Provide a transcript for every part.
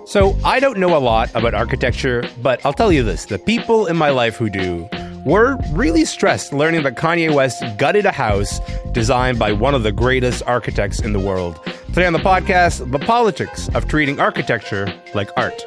So I don't know a lot about architecture, but I'll tell you this. The people in my life who do were really stressed learning that Kanye West gutted a house designed by one of the greatest architects in the world. Today on the podcast, the politics of treating architecture like art.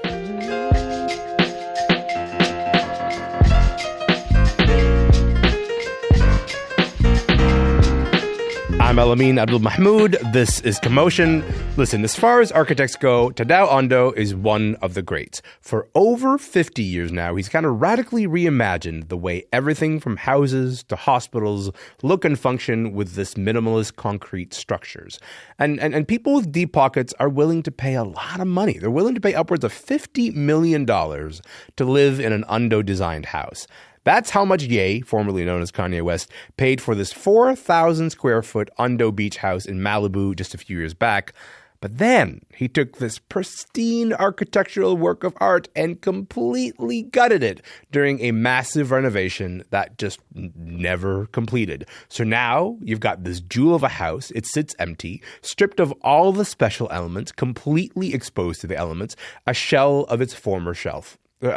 I'm Elamin Abdul-Mahmoud. This is Commotion. Listen, as far as architects go, Tadao Ando is one of the greats. For over 50 years now, he's kind of radically reimagined the way everything from houses to hospitals look and function with this minimalist concrete structures. And people with deep pockets are willing to pay a lot of money. They're willing to pay upwards of $50 million to live in an Ando-designed house. That's how much Ye, formerly known as Kanye West, paid for this 4,000 square foot Ando beach house in Malibu just a few years back. But then he took this pristine architectural work of art and completely gutted it during a massive renovation that just never completed. So now you've got this jewel of a house. It sits empty, stripped of all the special elements, completely exposed to the elements, a shell of its former self. The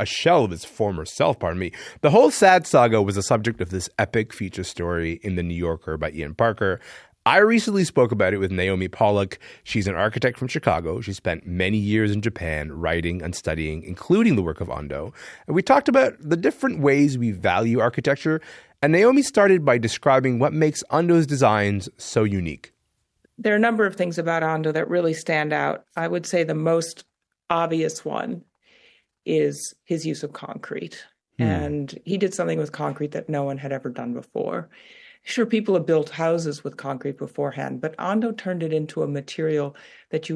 whole sad saga was the subject of this epic feature story in The New Yorker by Ian Parker. I recently spoke about it with Naomi Pollock. She's an architect from Chicago. She spent many years in Japan writing and studying, including the work of Ando. And we talked about the different ways we value architecture. And Naomi started by describing what makes Ando's designs so unique. There are a number of things about Ando that really stand out. I would say the most obvious one is his use of concrete. And he did something with concrete that no one had ever done before. Sure, people have built houses with concrete beforehand, but Ando turned it into a material that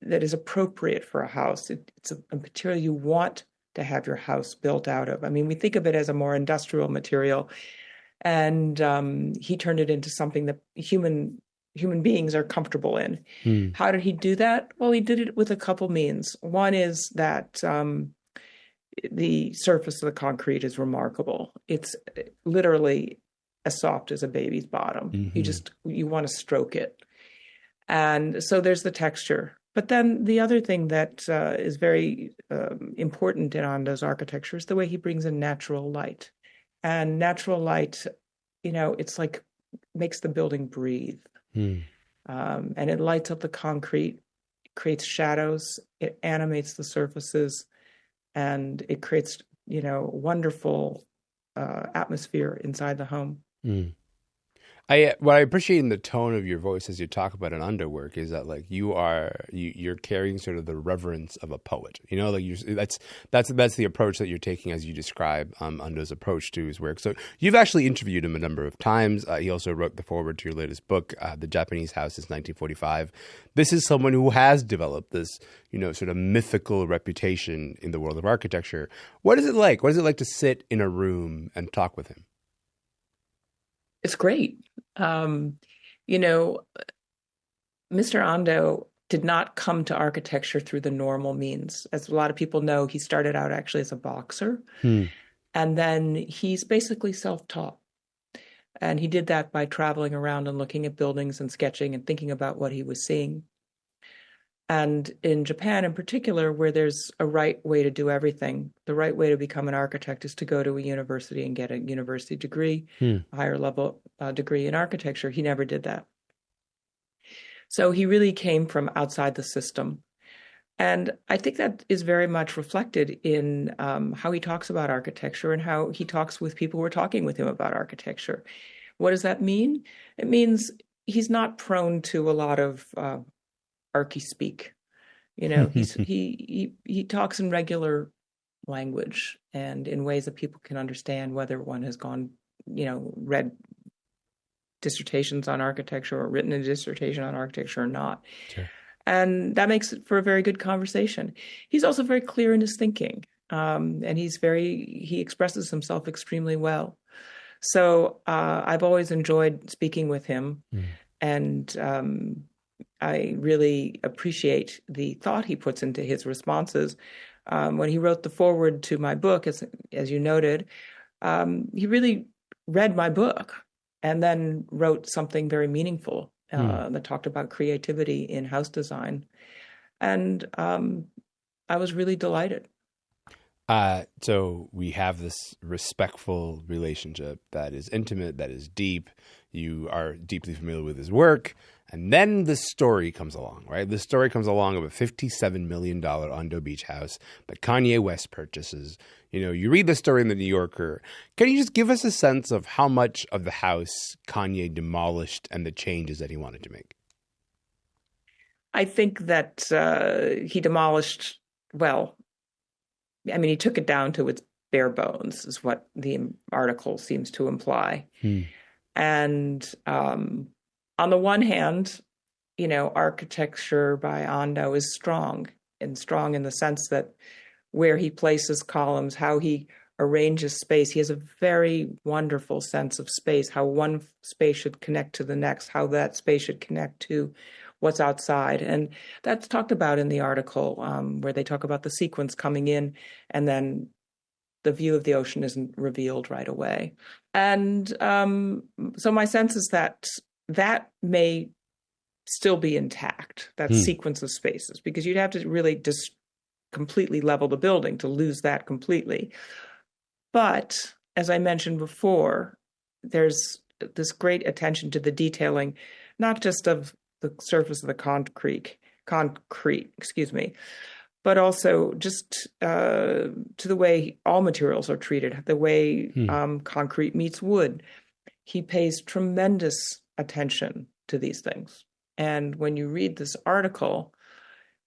is appropriate for a house. It's a material you want to have your house built out of. I mean, we think of it as a more industrial material, and he turned it into something that human beings are comfortable in. How did he do that? Well, he did it with a couple means. One is that the surface of the concrete is remarkable. It's literally as soft as a baby's bottom. You want to stroke it. And so there's the texture. But then the other thing that is very important in Ando's architecture is the way he brings in natural light. And natural light, it's like makes the building breathe. And it lights up the concrete, creates shadows, it animates the surfaces, and it creates, wonderful atmosphere inside the home. What I appreciate in the tone of your voice as you talk about an Ando work is that you're carrying sort of the reverence of a poet. That's the approach that you're taking as you describe Ando's approach to his work. So you've actually interviewed him a number of times. He also wrote the foreword to your latest book, The Japanese House Since 1945. This is someone who has developed this, sort of mythical reputation in the world of architecture. What is it like? What is it like to sit in a room and talk with him? It's great. Mr. Ando did not come to architecture through the normal means. As a lot of people know, he started out actually as a boxer. And then he's basically self-taught. And he did that by traveling around and looking at buildings and sketching and thinking about what he was seeing. And in Japan in particular, where there's a right way to do everything, the right way to become an architect is to go to a university and get a university degree, a higher level degree in architecture. He never did that. So he really came from outside the system. And I think that is very much reflected in how he talks about architecture and how he talks with people who are talking with him about architecture. What does that mean? It means he's not prone to a lot of archy speak. He talks in regular language and in ways that people can understand, whether one has gone, read dissertations on architecture or written a dissertation on architecture or not. Sure. And that makes it for a very good conversation. He's also very clear in his thinking, and he expresses himself extremely well. So I've always enjoyed speaking with him, and I really appreciate the thought he puts into his responses. When he wrote the foreword to my book, as you noted, he really read my book and then wrote something very meaningful that talked about creativity in house design. And I was really delighted. So we have this respectful relationship that is intimate, that is deep. You are deeply familiar with his work. And then the story comes along, right? The story comes along of a $57 million Ando Beach house that Kanye West purchases. You know, you read the story in the New Yorker. Can you just give us a sense of how much of the house Kanye demolished and the changes that he wanted to make? I think that he demolished, well, I mean, he took it down to its bare bones, is what the article seems to imply. And on the one hand, you know, architecture by Ando is strong in the sense that where he places columns, how he arranges space. He has a very wonderful sense of space, how one space should connect to the next, how that space should connect to what's outside. And that's talked about in the article, where they talk about the sequence coming in and then the view of the ocean isn't revealed right away. And so my sense is that that may still be intact, that sequence of spaces, because you'd have to really just completely level the building to lose that completely. But as I mentioned before, there's this great attention to the detailing, not just of the surface of the concrete, but also just to the way all materials are treated, the way concrete meets wood. He pays tremendous attention to these things. And when you read this article,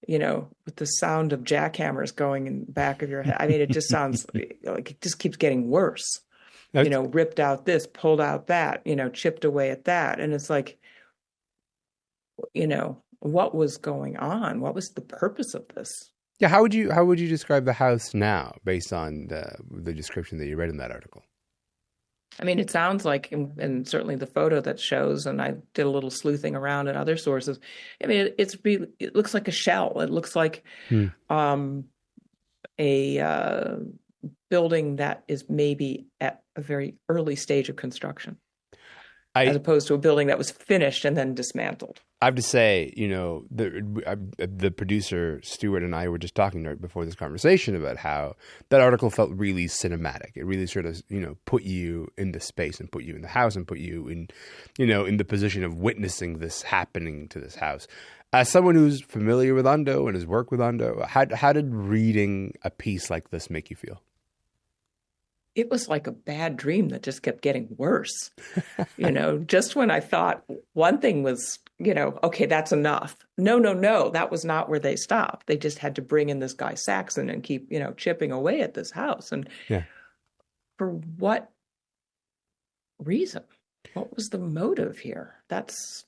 you know, with the sound of jackhammers going in the back of your head, I mean, it just sounds like it just keeps getting worse. You know, ripped out this, pulled out that, you know, chipped away at that. And it's like, you know, what was going on? What was the purpose of this? Yeah, how would you describe the house now based on the description that you read in that article? I mean, it sounds like, and certainly the photo that shows, and I did a little sleuthing around in other sources. I mean, it looks like a shell. It looks like a building that is maybe at a very early stage of construction, as opposed to a building that was finished and then dismantled. I have to say, you know, the producer, Stuart, and I were just talking right before this conversation about how that article felt really cinematic. It really sort of, you know, put you in the space and put you in the house and put you in, you know, in the position of witnessing this happening to this house. As someone who's familiar with Ando and has worked with Ando, how did reading a piece like this make you feel? It was like a bad dream that just kept getting worse. You know, just when I thought one thing was, you know, okay, that's enough. No, that was not where they stopped. They just had to bring in this guy Saxon and keep, you know, chipping away at this house. And for what reason? What was the motive here? That's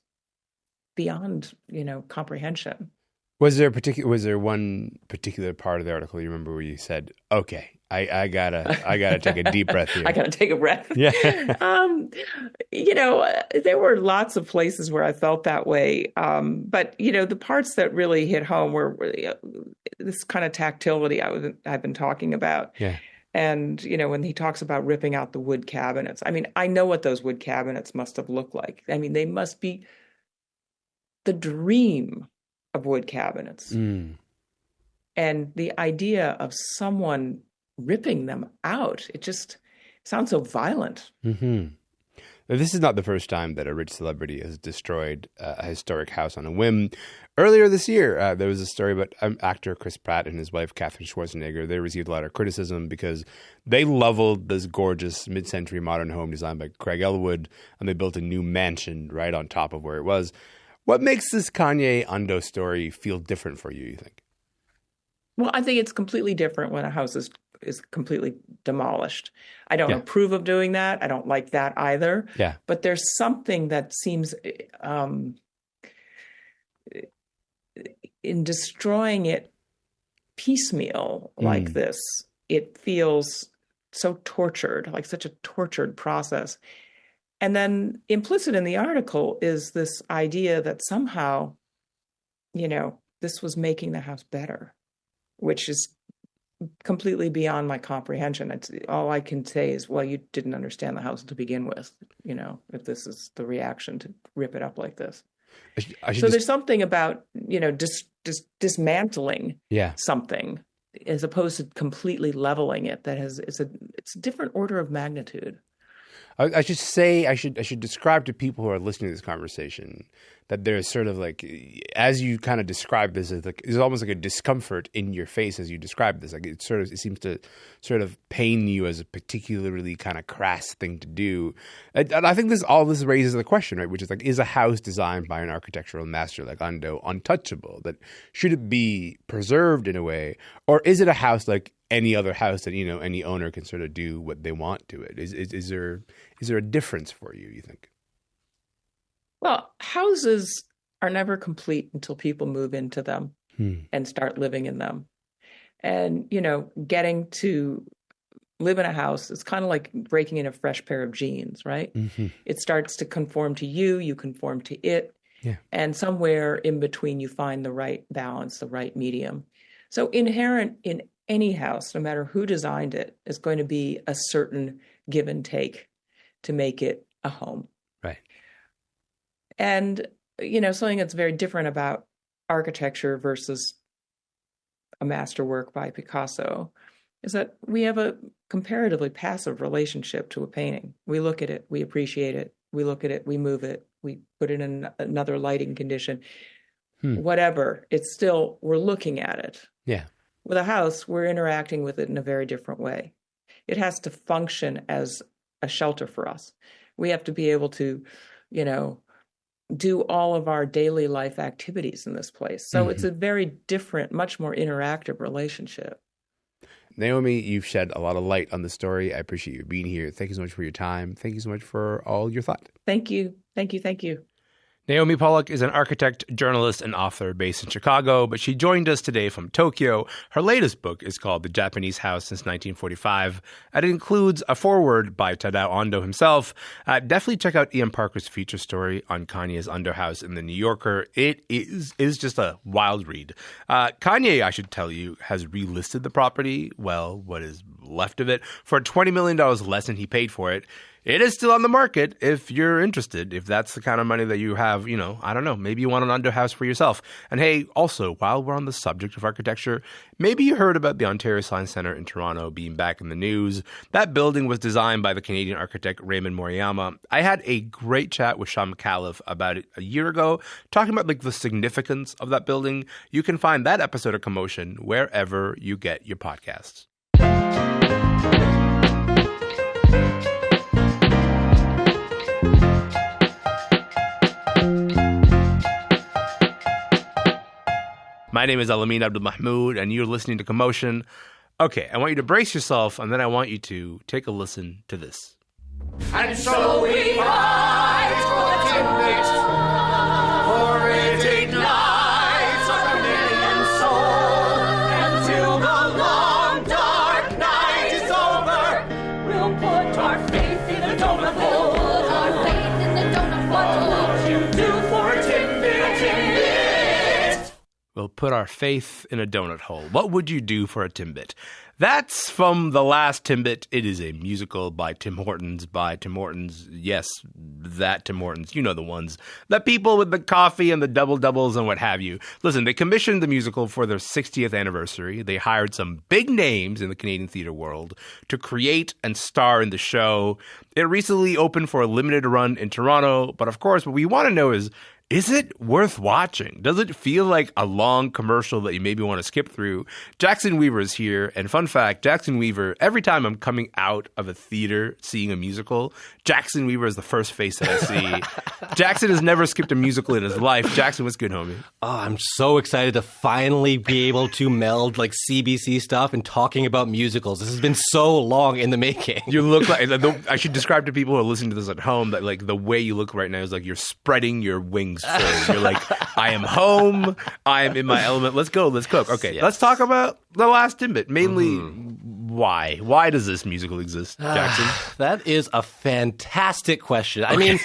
beyond, you know, comprehension. Was there one particular part of the article you remember where you said, "Okay, I gotta take a deep breath here. I gotta take a breath." Yeah. You know, there were lots of places where I felt that way. But you know, the parts that really hit home were this kind of tactility I've been talking about. Yeah. And you know, when he talks about ripping out the wood cabinets, I mean, I know what those wood cabinets must have looked like. I mean, they must be the dream of wood cabinets. And the idea of someone ripping them out, it just sounds so violent. Now, this is not the first time that a rich celebrity has destroyed a historic house on a whim. Earlier this year, there was a story about actor Chris Pratt and his wife Katherine Schwarzenegger. They received a lot of criticism because they leveled this gorgeous mid-century modern home designed by Craig Elwood, and they built a new mansion right on top of where it was. What makes this Kanye Ando story feel different for you, you think? Well, I think it's completely different when a house is completely demolished. I don't approve of doing that. I don't like that either. Yeah. But there's something that seems in destroying it piecemeal like this, it feels so tortured, like such a tortured process. And then implicit in the article is this idea that somehow, you know, this was making the house better, which is completely beyond my comprehension. It's all I can say is, well, you didn't understand the house to begin with, you know, if this is the reaction to rip it up like this. So there's something about, you know, dismantling something as opposed to completely leveling it, it's a different order of magnitude. I should describe to people who are listening to this conversation that there's sort of like, as you kind of describe this, there's almost like a discomfort in your face as you describe this. Like it seems to sort of pain you as a particularly kind of crass thing to do. And I think all this raises the question, right? Which is like, is a house designed by an architectural master like Ando untouchable? That should it be preserved in a way, or is it a house like any other house that, any owner can sort of do what they want to it? Is there a difference for you, you think? Well, houses are never complete until people move into them and start living in them. And, getting to live in a house is kind of like breaking in a fresh pair of jeans, right? Mm-hmm. It starts to conform to you conform to it. Yeah. And somewhere in between, you find the right balance, the right medium. So inherent in any house, no matter who designed it, is going to be a certain give and take to make it a home. Right. And, something that's very different about architecture versus a masterwork by Picasso is that we have a comparatively passive relationship to a painting. We look at it, we appreciate it, we look at it, we move it, we put it in another lighting condition, whatever. It's still, we're looking at it. Yeah. With a house, we're interacting with it in a very different way. It has to function as a shelter for us. We have to be able to, do all of our daily life activities in this place. So it's a very different, much more interactive relationship. Naomi, you've shed a lot of light on the story. I appreciate you being here. Thank you so much for your time. Thank you so much for all your thought. Thank you. Thank you. Thank you. Naomi Pollock is an architect, journalist, and author based in Chicago, but she joined us today from Tokyo. Her latest book is called The Japanese House Since 1945, and it includes a foreword by Tadao Ando himself. Definitely check out Ian Parker's feature story on Kanye's Ando house in The New Yorker. It is just a wild read. Kanye, I should tell you, has relisted the property, well, what is left of it, for $20 million less than he paid for it. It is still on the market if you're interested, if that's the kind of money that you have, I don't know, maybe you want an Ando house for yourself. And hey, also, while we're on the subject of architecture, maybe you heard about the Ontario Science Centre in Toronto being back in the news. That building was designed by the Canadian architect Raymond Moriyama. I had a great chat with Sean McAuliffe about it a year ago, talking about the significance of that building. You can find that episode of Commotion wherever you get your podcasts. My name is Elamin Abdul-Mahmoud, and you're listening to Commotion. Okay, I want you to brace yourself, and then I want you to take a listen to this. And so we rise for Timbit, for it ignites a million souls. Until the long dark night is over, we'll put our faith in a donut hole. Put our faith in the donut hole. What will you do for a Timbit? We'll put our faith in a donut hole. What would you do for a Timbit? That's from The Last Timbit. It is a musical by Tim Hortons, yes, that Tim Hortons. You know the ones. The people with the coffee and the double-doubles and what have you. Listen, they commissioned the musical for their 60th anniversary. They hired some big names in the Canadian theater world to create and star in the show. It recently opened for a limited run in Toronto. But of course, what we want to know is it worth watching? Does it feel like a long commercial that you maybe want to skip through? Jackson Weaver is here. And fun fact, Jackson Weaver, every time I'm coming out of a theater seeing a musical, Jackson Weaver is the first face that I see. Jackson has never skipped a musical in his life. Jackson, what's good, homie? Oh, I'm so excited to finally be able to meld CBC stuff and talking about musicals. This has been so long in the making. You look like, I should describe to people who are listening to this at home that the way you look right now is like you're spreading your wings forward. You're like, I am home. I am in my element. Let's go. Let's cook. Okay, yes. Let's talk about The Last Timbit. Mainly, why? Why does this musical exist, Jackson? That is a fantastic question. I mean,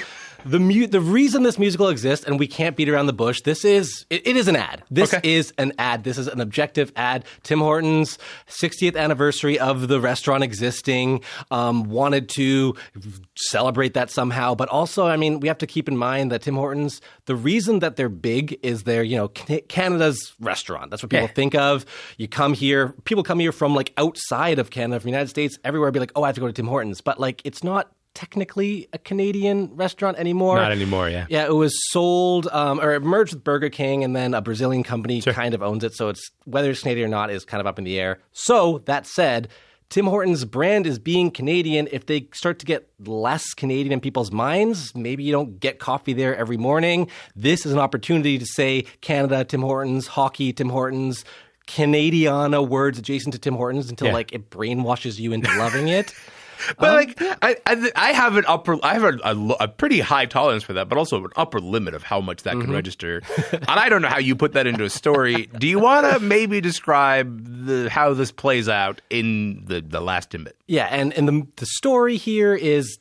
The reason this musical exists, and we can't beat around the bush, it is an ad. This is an ad. This is an objective ad. Tim Hortons, 60th anniversary of the restaurant existing, wanted to celebrate that somehow. But also, I mean, we have to keep in mind that Tim Hortons, the reason that they're big is they're, Canada's restaurant. That's what people think of. People come here from like outside of Canada, from the United States, everywhere, be like, oh, I have to go to Tim Hortons. But like, it's not technically a Canadian restaurant anymore. Not anymore, yeah. Yeah, it was sold, or it merged with Burger King, and then a Brazilian company kind of owns it. So it's whether it's Canadian or not is kind of up in the air. So that said, Tim Hortons' brand is being Canadian. If they start to get less Canadian in people's minds, maybe you don't get coffee there every morning. This is an opportunity to say Canada, Tim Hortons, hockey, Tim Hortons, Canadiana words adjacent to Tim Hortons until like it brainwashes you into loving it. But I have a pretty high tolerance for that, but also an upper limit of how much that can register. And I don't know how you put that into a story. Do you want to maybe describe how this plays out in the Last Timbit? Yeah, and the story here is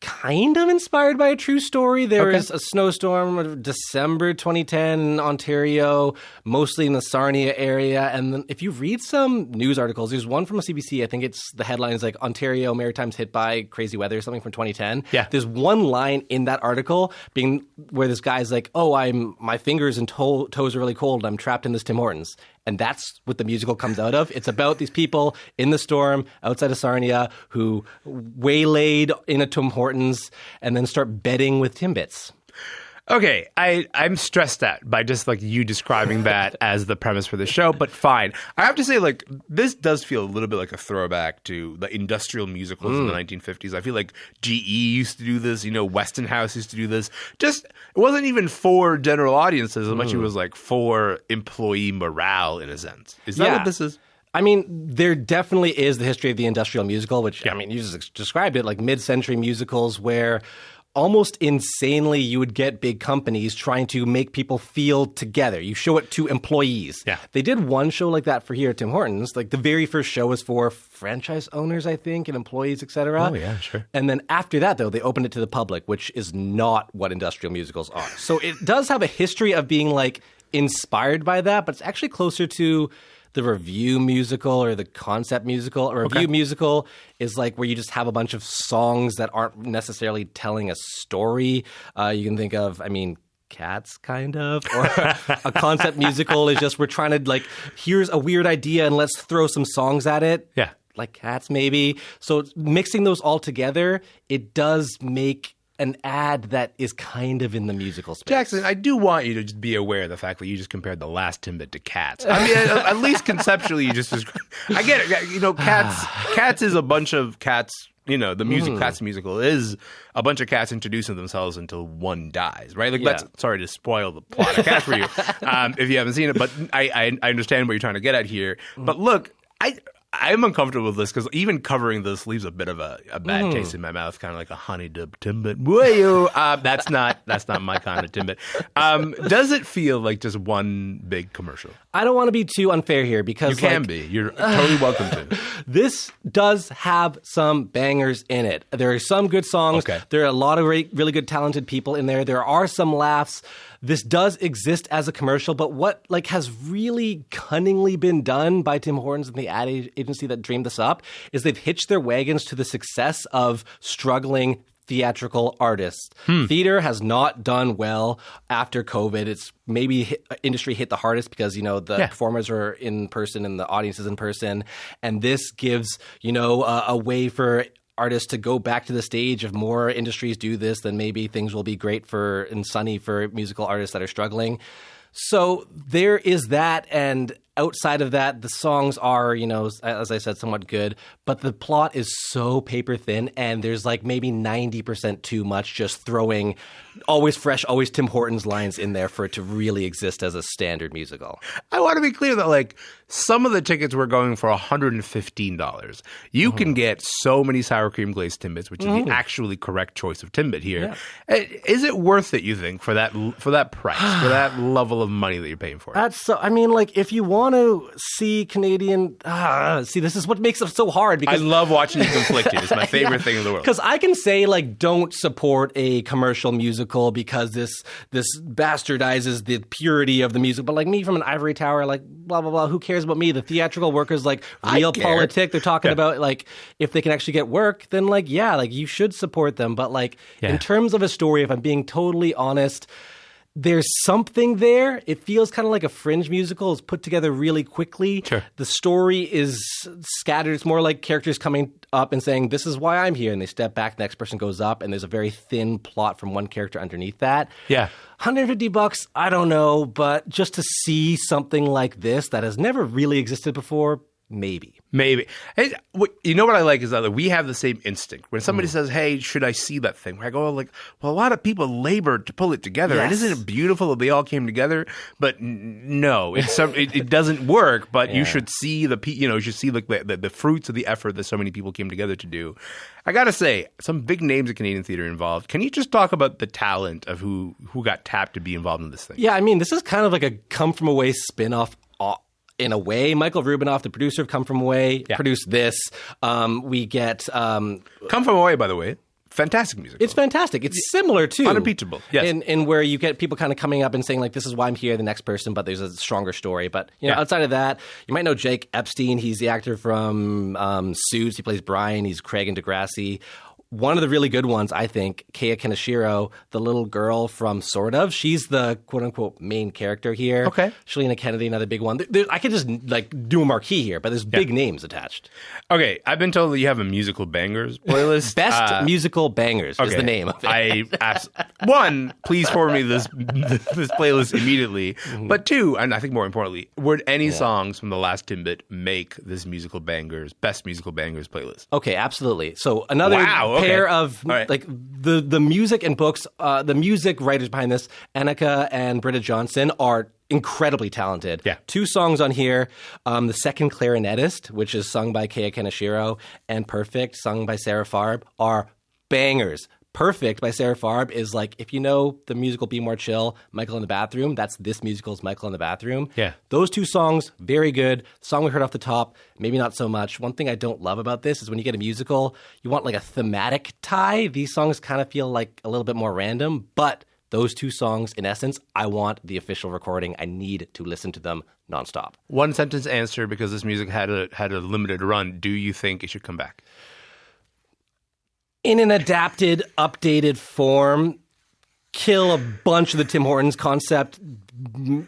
kind of inspired by a true story. There is a snowstorm of December 2010 in Ontario, mostly in the Sarnia area. And then if you read some news articles, there's one from a CBC, I think the headline is like Ontario Maritime's hit by crazy weather or something from 2010. Yeah. There's one line in that article where this guy's like, oh, my fingers and toes are really cold. I'm trapped in this Tim Hortons. And that's what the musical comes out of. It's about these people in the storm outside of Sarnia who waylaid in a Tim Hortons and then start betting with Timbits. Okay, I'm stressed out by just like you describing that as the premise for the show, but fine. I have to say, like, this does feel a little bit like a throwback to the industrial musicals in the 1950s. I feel like GE used to do this, Westinghouse used to do this. Just, it wasn't even for general audiences as much as it was like for employee morale in a sense. Is that what this is? I mean, there definitely is the history of the industrial musical, which, I mean, you just described it, like mid-century musicals where almost insanely, you would get big companies trying to make people feel together. You show it to employees. Yeah. They did one show like that for here at Tim Hortons. Like the very first show was for franchise owners, I think, and employees, etc. Oh, yeah, sure. And then after that, though, they opened it to the public, which is not what industrial musicals are. So it does have a history of being like inspired by that, but it's actually closer to the review musical or the concept musical. A review musical is like where you just have a bunch of songs that aren't necessarily telling a story. You can think of, Cats, kind of. Or a concept musical is just we're trying to, like, here's a weird idea and let's throw some songs at it. Yeah. Like Cats, maybe. So mixing those all together, it does make an ad that is kind of in the musical space. Jackson, I do want you to just be aware of the fact that you just compared the Last Timbit to Cats. I mean, at least conceptually, you just described. I get it. Cats is a bunch of cats. The music Cats musical is a bunch of cats introducing themselves until one dies, right? Like, that's sorry to spoil the plot of Cats for you if you haven't seen it, but I understand what you're trying to get at here. But look, I'm uncomfortable with this because even covering this leaves a bit of a bad taste in my mouth, kind of like a honey dip Timbit. That's not my kind of Timbit. Does it feel like just one big commercial? I don't want to be too unfair here because you can be. You're totally welcome to. This does have some bangers in it. There are some good songs. Okay. There are a lot of really good, talented people in there. There are some laughs. This does exist as a commercial, but what has really cunningly been done by Tim Hortons and the ad agency that dreamed this up is they've hitched their wagons to the success of struggling theatrical artists. Theater has not done well after COVID. It's maybe industry hit the hardest because, the performers are in person and the audience is in person. And this gives, a way for artists to go back to the stage. If more industries do this, then maybe things will be great and sunny for musical artists that are struggling. So there is that, and outside of that, the songs are, as I said, somewhat good, but the plot is so paper thin, and there's like maybe 90% too much just throwing always fresh, always Tim Hortons lines in there for it to really exist as a standard musical. I want to be clear that some of the tickets were going for $115. You can get so many sour cream glazed Timbits, which is the actually correct choice of Timbit here. Yeah. Is it worth it, you think, for that price, for that level of money that you're paying for it? That's so. If you want to see Canadian, this is what makes it so hard. Because I love watching you conflicted. It's my favorite thing in the world. Because I can say don't support a commercial musical musical because this bastardizes the purity of the music. But like me from an ivory tower, like blah blah blah. Who cares about me? The theatrical workers, like real politic. They're talking about like if they can actually get work, then like like you should support them. But like in terms of a story, if I'm being totally honest, there's something there. It feels kind of like a Fringe musical. It's put together really quickly. Sure. The story is scattered. It's more like characters coming up and saying, this is why I'm here. And they step back, the next person goes up, and there's a very thin plot from one character underneath that. Yeah. $150, I don't know, but just to see something like this that has never really existed before, maybe. Hey, you know what I like is that we have the same instinct. When somebody says, hey, should I see that thing? I go, like, well, a lot of people labored to pull it together. Yes. And isn't it beautiful that they all came together? But no, it doesn't work. But you should see you should see like the fruits of the effort that so many people came together to do. I got to say, some big names of Canadian theater involved. Can you just talk about the talent of who got tapped to be involved in this thing? Yeah, I mean, this is kind of like a Come From Away spin-off in a way. Michael Rubinoff, the producer of Come From Away, produced this. We get... Come From Away, by the way. Fantastic music. It's fantastic. It's similar, too. Unimpeachable, yes. In where you get people kind of coming up and saying, like, this is why I'm here, the next person, but there's a stronger story. But, you know, outside of that, you might know Jake Epstein. He's the actor from Suits. He plays Brian. He's Craig in Degrassi. One of the really good ones, I think, Keiya Kaneshiro, the little girl from Sort Of. She's the quote-unquote main character here. Okay. Shalina Kennedy, another big one. I could just, like, do a marquee here, but there's big names attached. Okay, I've been told that you have a musical bangers playlist. Best musical bangers is the name of it. I asked, one, please forward me this playlist immediately. Mm-hmm. But two, and I think more importantly, would any songs from the Last Timbit make this best musical bangers playlist? Okay, absolutely. So another pair of like the music and books, the music writers behind this, Annika and Britta Johnson, are incredibly talented. Yeah. 2 songs on here. The Second Clarinetist, which is sung by Keiya Kaneshiro, and Perfect, sung by Sarah Farb, are bangers. Perfect by Sarah Farb is like, if you know the musical Be More Chill, Michael in the Bathroom, that's this musical's Michael in the Bathroom. Yeah. Those 2 songs, very good. The song we heard off the top, maybe not so much. One thing I don't love about this is when you get a musical, you want like a thematic tie. These songs kind of feel like a little bit more random, but those 2 songs, in essence, I want the official recording. I need to listen to them nonstop. One sentence answer, because this music had a limited run. Do you think it should come back? In an adapted, updated form, kill a bunch of the Tim Hortons concept,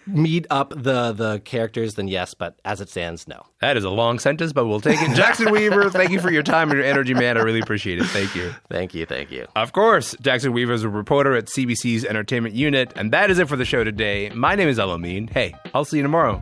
meet up the characters, then yes, but as it stands, no. That is a long sentence, but we'll take it. Jackson Weaver, thank you for your time and your energy, man. I really appreciate it. Thank you. Thank you. Of course, Jackson Weaver is a reporter at CBC's Entertainment Unit, and that is it for the show today. My name is Elamin. Hey, I'll see you tomorrow.